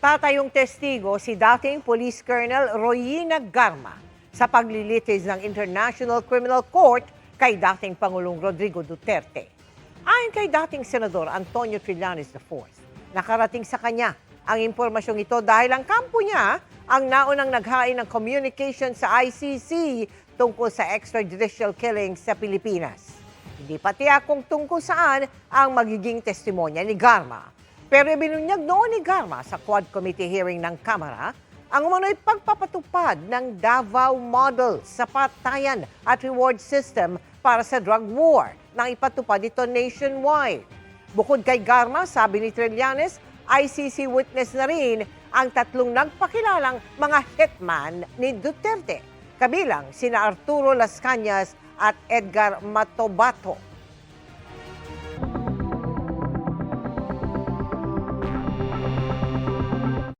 Natatayong testigo si dating Police Colonel Royina Garma sa paglilitis ng International Criminal Court kay dating Pangulong Rodrigo Duterte. Ayon kay dating Senador Antonio Trillanes IV, nakarating sa kanya ang impormasyong ito dahil ang kampo niya ang naunang naghain ng communication sa ICC tungkol sa extrajudicial killings sa Pilipinas. Hindi pa tiyak kung tungkol saan ang magiging testimonya ni Garma. Pero ibinunyag noon ni Garma sa Quad Committee hearing ng Kamara ang umano'y pagpapatupad ng Davao Model sa patayan at reward system para sa drug war nang ipatupad ito nationwide. Bukod kay Garma, sabi ni Trillanes, ICC witness na rin ang tatlong nagpakilalang mga hitman ni Duterte, kabilang sina Arturo Las Cañas at Edgar Matobato.